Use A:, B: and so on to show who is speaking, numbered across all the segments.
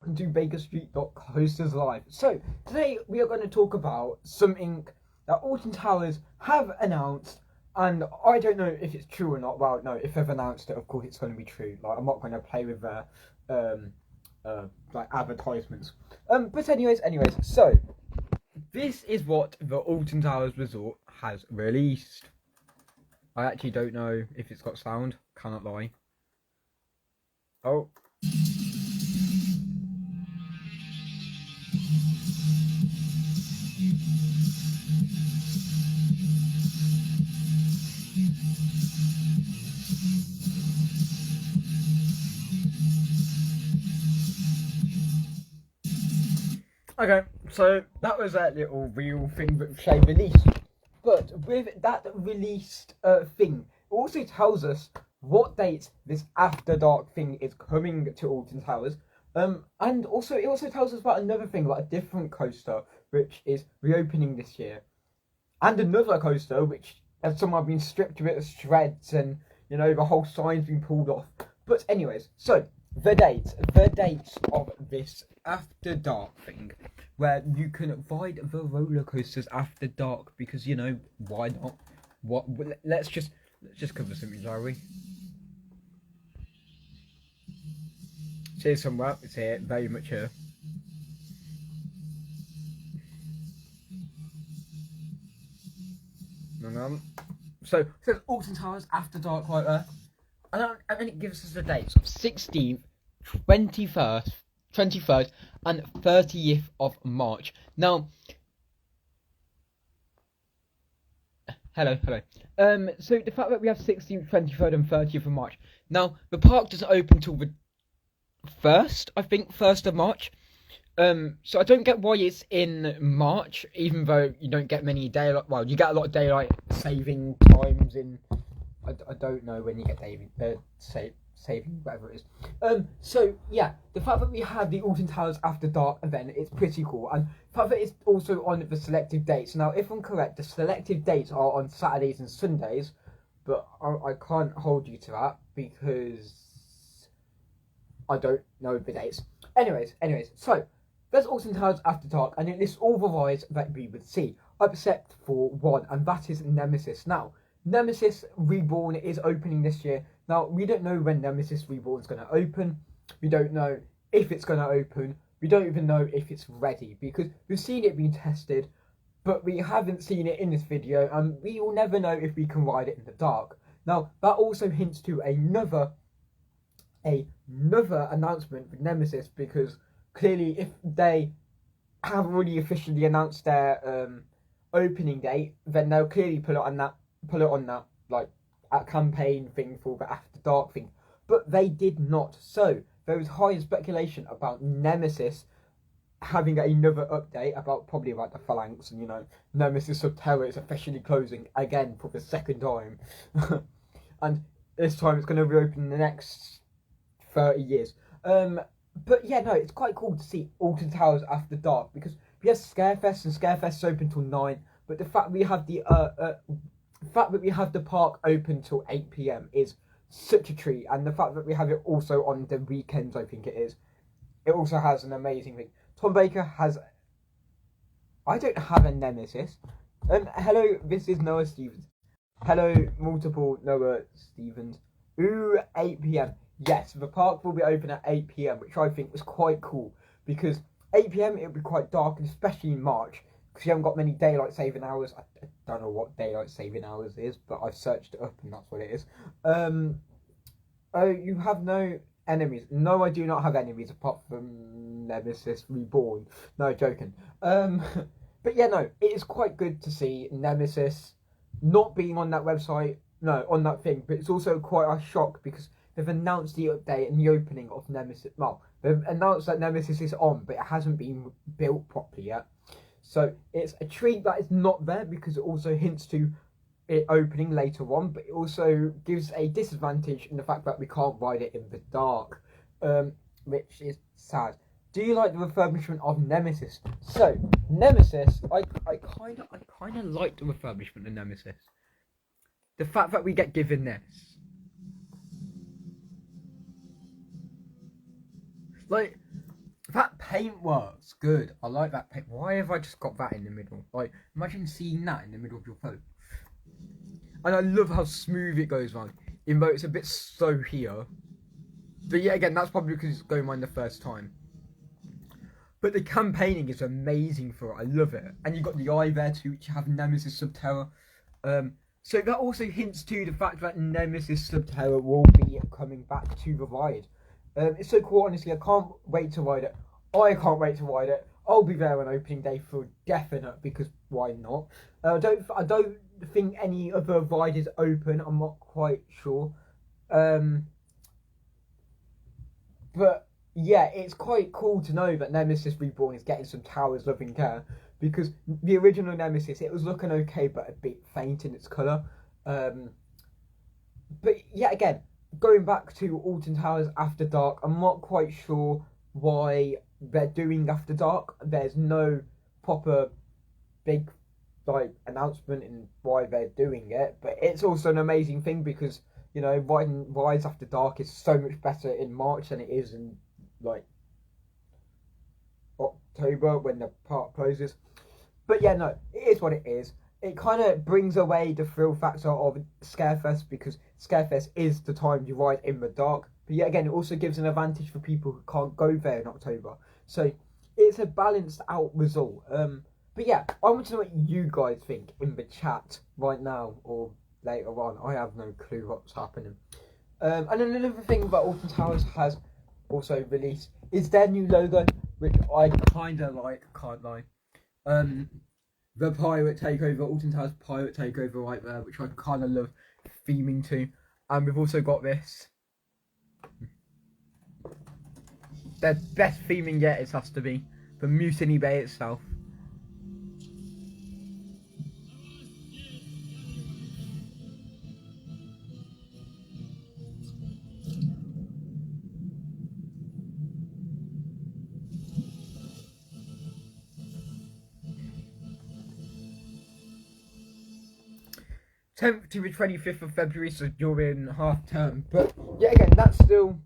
A: welcome to Bakerstreet.coasters live. So today we are going to talk about something that Alton Towers have announced, and I don't know if it's true or not. Well, no, if they've announced it, of course it's going to be true. Like, I'm not going to play with like advertisements. But anyways, so this is what the Alton Towers Resort has released. I actually don't know if it's got sound. Cannot lie. Oh. Okay, so that was that little real thing that they released. But with that released thing, it also tells us what dates this After Dark thing is coming to Alton Towers. And also it also tells us about another thing, about a different coaster which is reopening this year, and another coaster which has somehow been stripped of its shreds, and you know, the whole sign's been pulled off. But anyways, so the dates of this After Dark thing, where you can ride the roller coasters after dark, because you know, why not? Let's just cover something, shall we? It's here somewhere. It's here, very much here. So it says Alton Towers After Dark right there, and then it gives us the dates of 16th, 21st, 23rd, and 30th of March. Now, hello. So the fact that we have 16th, 23rd, and 30th of March. Now, the park doesn't open till the 1st of March. So I don't get why it's in March, even though you don't get many daylight. Well, you get a lot of daylight saving times in. I don't know when you get saving, whatever it is. So yeah, the fact that we have the Alton Towers After Dark event is pretty cool, and the fact that it's also on the selective dates. Now, if I'm correct, the selective dates are on Saturdays and Sundays, but I can't hold you to that because I don't know the dates. Anyways, so there's Alton Towers After Dark, and it lists all the rides that we would see, except for one, and that is Nemesis. Now, Nemesis Reborn is opening this year. Now, we don't know when Nemesis Reborn is going to open. We don't know if it's going to open. We don't even know if it's ready, because we've seen it being tested, but we haven't seen it in this video, and we will never know if we can ride it in the dark. Now, that also hints to another announcement with Nemesis, because clearly, if they have already officially announced their opening date, then they'll clearly put it on that like a campaign thing for the After Dark thing. But they did not. So there was high speculation about Nemesis having another update about the Phalanx, and you know, Nemesis Subterra is officially closing again for the second time, and this time it's going to reopen in the next 30 years. But yeah, no, it's quite cool to see Alton Towers After Dark, because we have Scarefest, and Scarefest's open till 9. But the fact we have the park open till 8 PM is such a treat, and the fact that we have it also on the weekends, I think it is. It also has an amazing thing. Tom Baker has. I don't have a Nemesis. Hello, this is Noah Stevens. Hello, multiple Noah Stevens. Ooh, 8 PM. Yes, the park will be open at 8 PM, which I think was quite cool, because 8 PM it will be quite dark, and especially in March, because you haven't got many daylight saving hours. I don't know what daylight saving hours is, but I've searched it up and that's what it is. Oh, you have no enemies. No, I do not have enemies apart from Nemesis Reborn. No, joking. But yeah, no, it is quite good to see Nemesis not being on that website, no, on that thing, but it's also quite a shock, because they've announced the update and the opening of Nemesis. Well, they've announced that Nemesis is on, but it hasn't been built properly yet. So it's a treat that it's not there, because it also hints to it opening later on, but it also gives a disadvantage in the fact that we can't ride it in the dark, which is sad. Do you like the refurbishment of Nemesis? So Nemesis, I kind of like the refurbishment of Nemesis. The fact that we get given this, like, paintwork's good. I like that paint. Why have I just got that in the middle? Like, imagine seeing that in the middle of your photo. And I love how smooth it goes, man. Even though it's a bit slow here. But yeah, again, that's probably because it's going mine the first time. But the campaigning is amazing for it. I love it. And you've got the eye there too, which you have Nemesis Subterra. So that also hints to the fact that Nemesis Subterra will be coming back to the ride. It's so cool, honestly. I can't wait to ride it. I can't wait to ride it. I'll be there on opening day for definite, because why not? I don't think any other ride is open. I'm not quite sure. But yeah, it's quite cool to know that Nemesis Reborn is getting some towers loving care, because the original Nemesis, it was looking okay but a bit faint in its colour. But yeah, again, going back to Alton Towers After Dark, I'm not quite sure why they're doing After Dark. There's no proper big announcement in why they're doing it, but it's also an amazing thing because, you know, riding rides After Dark is so much better in March than it is in October when the park closes. But yeah, no, it is what it is. It kind of brings away the thrill factor of Scarefest, because Scarefest is the time you ride in the dark. But yet again, it also gives an advantage for people who can't go there in October. So it's a balanced out result. But yeah, I want to know what you guys think in the chat right now or later on. I have no clue what's happening. And then another thing that Alton Towers has also released is their new logo, which I kind of like, can't lie. The Pirate Takeover, Alton Towers Pirate Takeover right there, which I kind of love theming to. And we've also got this. Their best theming yet, it has to be. The Mutiny Bay itself. th to the 25th of February, so during half term. But yeah, again, that's still,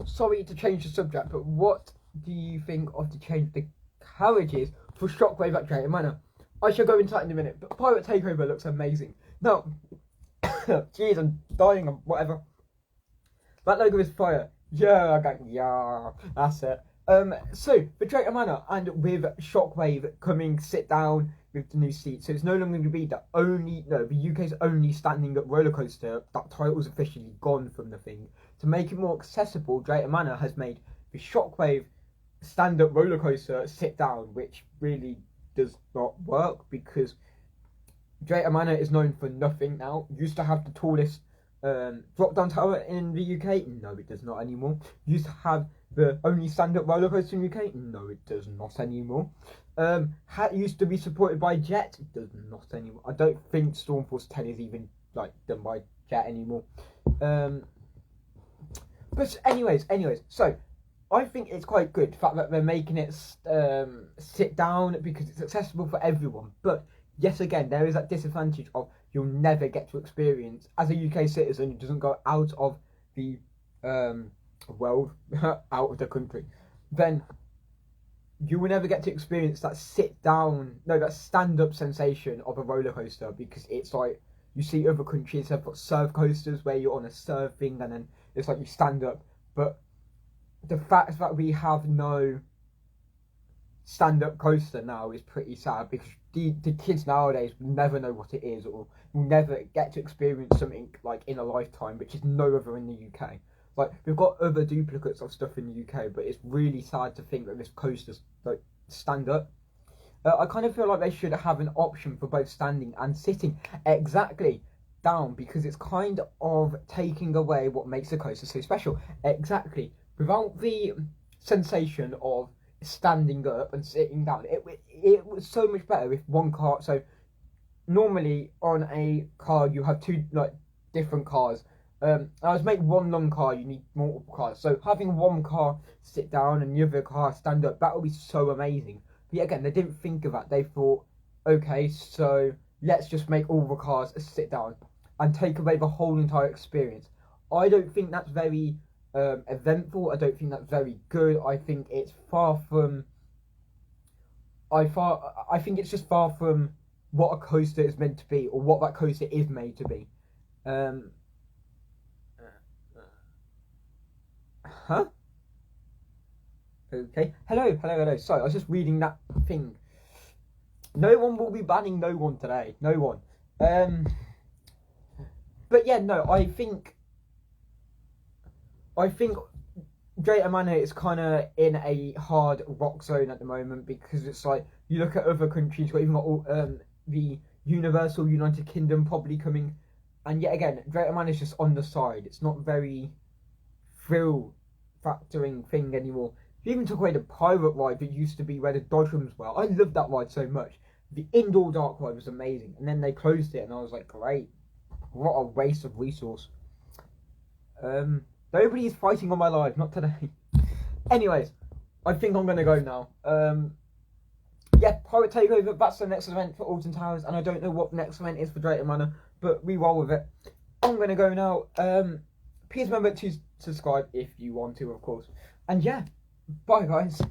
A: sorry to change the subject, but what do you think of the change of the carriages for Shockwave at Drayton Manor? I shall go into that in a minute, but Pirate Takeover looks amazing. Now, jeez, I'm dying or whatever. That logo is fire. Yeah, that's it. So for Drayton Manor, and with Shockwave coming sit down with the new seat, so it's no longer going to be the UK's only standing up roller coaster. That title's officially gone from the thing. To make it more accessible, Drayton Manor has made the Shockwave stand-up roller coaster sit down, which really does not work because Drayton Manor is known for nothing now. Used to have the tallest drop-down tower in the UK. No, it does not anymore. Used to have the only stand-up roller coaster in the UK. No, it does not anymore. Used to be supported by Jet. It does not anymore. I don't think Stormforce 10 is even done by Jet anymore. But anyways, so I think it's quite good the fact that they're making it sit down because it's accessible for everyone. But yet again, there is that disadvantage of you'll never get to experience, as a UK citizen who doesn't go out of the world, out of the country, then you will never get to experience that that stand-up sensation of a roller coaster, because it's like you see other countries have got surf coasters where you're on a surf thing and then it's like you stand up, but the fact that we have no stand-up coaster now is pretty sad, because the kids nowadays will never know what it is, or will never get to experience something in a lifetime, which is no other in the UK. We've got other duplicates of stuff in the UK, but it's really sad to think that this coaster's stand up. I kind of feel like they should have an option for both standing and sitting exactly down, because it's kind of taking away what makes a coaster so special. Exactly. Without the sensation of standing up and sitting down, it was so much better if one car. So normally on a car you have two different cars. As make one long car, you need multiple cars. So having one car sit down and the other car stand up, that would be so amazing. But yet again, they didn't think of that. They thought, okay, so let's just make all the cars sit down and take away the whole entire experience. I don't think that's very eventful. I don't think that's very good. I think it's far from. I think it's just far from what a coaster is meant to be, or what that coaster is made to be. Huh? Okay. Hello. Sorry, I was just reading that thing. No one will be banning no one today. No one. But yeah, no, I think Greater Manor is kind of in a hard rock zone at the moment, because it's like, you look at other countries, where even got all, the Universal United Kingdom probably coming, and yet again, Greater Manor is just on the side. It's not very thrill factoring thing anymore. If you even took away the pirate ride that used to be where the Dodgems were, I loved that ride so much. The indoor dark ride was amazing, and then they closed it, and I was like, great, what a waste of resource. Nobody is fighting on my live, not today. Anyways, I think I'm gonna go now. Yeah, Pirate Takeover, that's the next event for Alton Towers, and I don't know what the next event is for Greater Manor, but we roll with it. I'm gonna go now. Please remember to subscribe if you want to, of course. And yeah, bye guys.